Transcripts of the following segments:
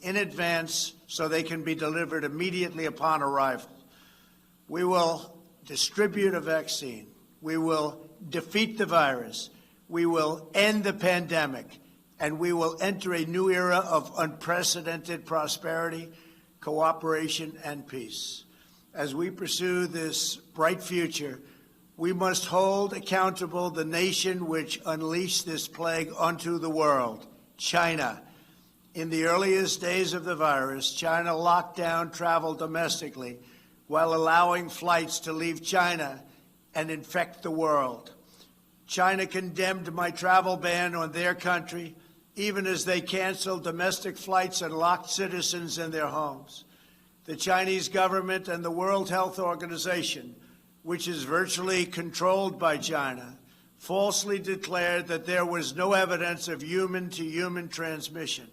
in advance so they can be delivered immediately upon arrival. We will distribute a vaccine. We will defeat the virus. We will end the pandemic. And we will enter a new era of unprecedented prosperity, cooperation, and peace. As we pursue this bright future, we must hold accountable the nation which unleashed this plague onto the world, China. In the earliest days of the virus, China locked down travel domestically while allowing flights to leave China and infect the world. China condemned my travel ban on their country, even as they canceled domestic flights and locked citizens in their homes. The Chinese government and the World Health Organization, which is virtually controlled by China, falsely declared that there was no evidence of human-to-human transmission.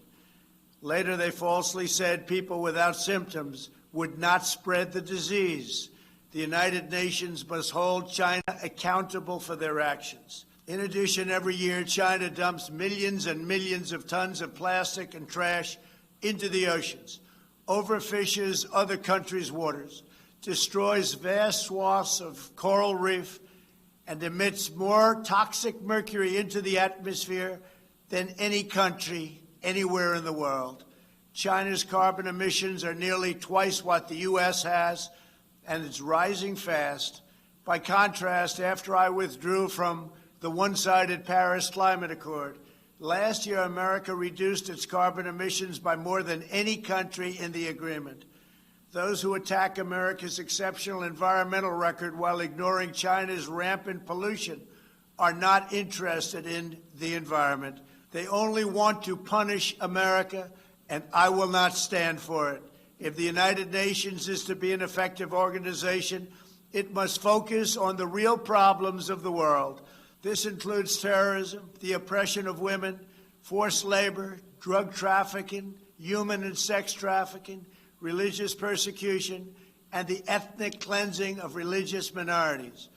Later, they falsely said people without symptoms would not spread the disease. The United Nations must hold China accountable for their actions. In addition, every year, China dumps millions and millions of tons of plastic and trash into the oceans, overfishes other countries' waters, destroys vast swaths of coral reef, and emits more toxic mercury into the atmosphere than any country anywhere in the world. China's carbon emissions are nearly twice what the U.S. has, and it's rising fast. By contrast, after I withdrew from the one-sided Paris Climate Accord, last year America reduced its carbon emissions by more than any country in the agreement. Those who attack America's exceptional environmental record while ignoring China's rampant pollution are not interested in the environment. They only want to punish America, and I will not stand for it. If the United Nations is to be an effective organization, it must focus on the real problems of the world. This includes terrorism, the oppression of women, forced labor, drug trafficking, human and sex trafficking, religious persecution, and the ethnic cleansing of religious minorities.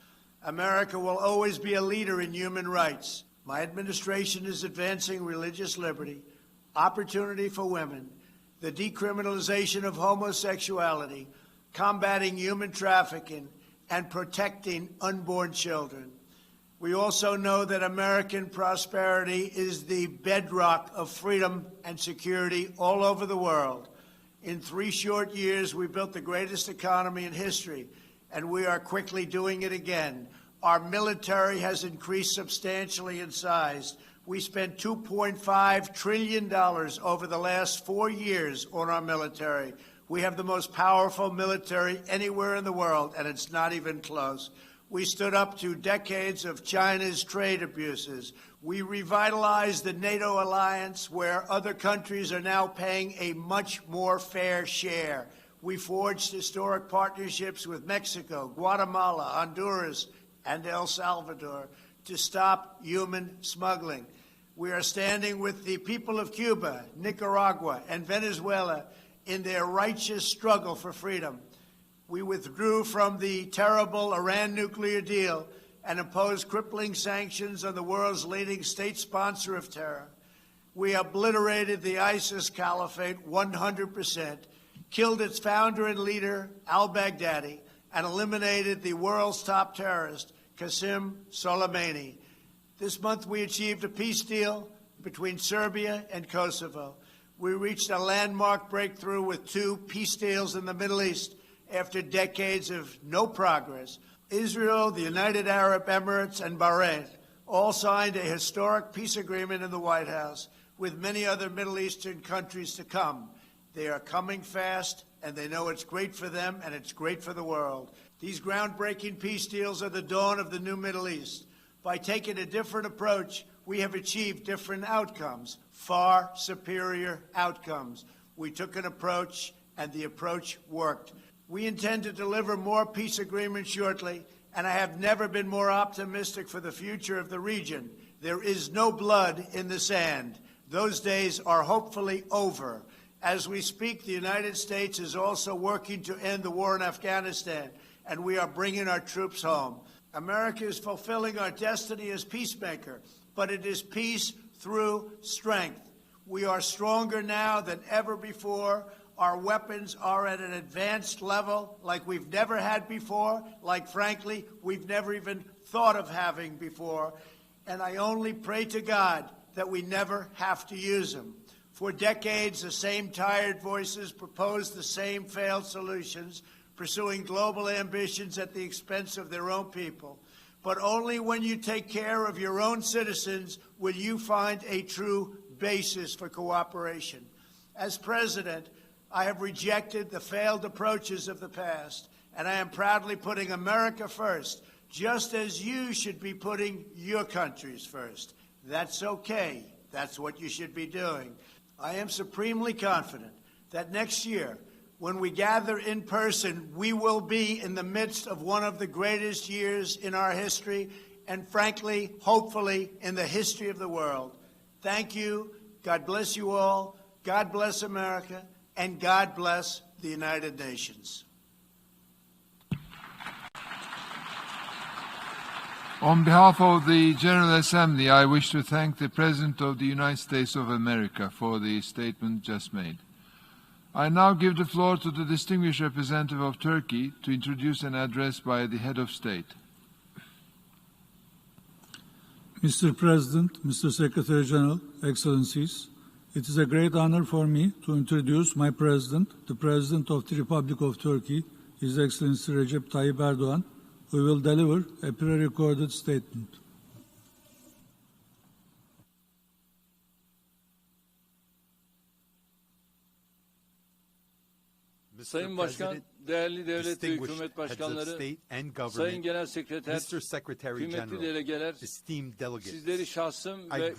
America will always be a leader in human rights. My administration is advancing religious liberty, opportunity for women, the decriminalization of homosexuality, combating human trafficking, and protecting unborn children. We also know that American prosperity is the bedrock of freedom and security all over the world. In 3 short years, we built the greatest economy in history, and we are quickly doing it again. Our military has increased substantially in size. We spent $2.5 trillion over the last 4 years on our military. We have the most powerful military anywhere in the world, and it's not even close. We stood up to decades of China's trade abuses. We revitalized the NATO alliance, where other countries are now paying a much more fair share. We forged historic partnerships with Mexico, Guatemala, Honduras, and El Salvador to stop human smuggling. We are standing with the people of Cuba, Nicaragua, and Venezuela in their righteous struggle for freedom. We withdrew from the terrible Iran nuclear deal and imposed crippling sanctions on the world's leading state sponsor of terror. We obliterated the ISIS caliphate 100%, killed its founder and leader, al-Baghdadi, and eliminated the world's top terrorist, Qasem Soleimani. This month we achieved a peace deal between Serbia and Kosovo. We reached a landmark breakthrough with 2 peace deals in the Middle East after decades of no progress. Israel, the United Arab Emirates, and Bahrain all signed a historic peace agreement in the White House, with many other Middle Eastern countries to come. They are coming fast, and they know it's great for them and it's great for the world. These groundbreaking peace deals are the dawn of the new Middle East. By taking a different approach, we have achieved different outcomes, far superior outcomes. We took an approach, and the approach worked. We intend to deliver more peace agreements shortly, and I have never been more optimistic for the future of the region. There is no blood in the sand. Those days are hopefully over. As we speak, the United States is also working to end the war in Afghanistan, and we are bringing our troops home. America is fulfilling our destiny as peacemaker, but it is peace through strength. We are stronger now than ever before. Our weapons are at an advanced level like we've never had before, like, frankly, we've never even thought of having before. And I only pray to God that we never have to use them. For decades, the same tired voices proposed the same failed solutions, pursuing global ambitions at the expense of their own people. But only when you take care of your own citizens will you find a true basis for cooperation. As president, I have rejected the failed approaches of the past, and I am proudly putting America first, just as you should be putting your countries first. That's okay. That's what you should be doing. I am supremely confident that next year, when we gather in person, we will be in the midst of one of the greatest years in our history, and frankly, hopefully, in the history of the world. Thank you. God bless you all. God bless America. And God bless the United Nations. On behalf of the General Assembly, I wish to thank the President of the United States of America for the statement just made. I now give the floor to the distinguished representative of Turkey to introduce an address by the head of state. Mr. President, Mr. Secretary General, Excellencies, it is a great honor for me to introduce my President, the President of the Republic of Turkey, His Excellency Recep Tayyip Erdoğan, who will deliver a pre-recorded statement. Sayın Başkan, değerli devlet ve hükümet başkanları, Sayın Genel Sekreter, kıymetli delegeler, sizleri şahsım ve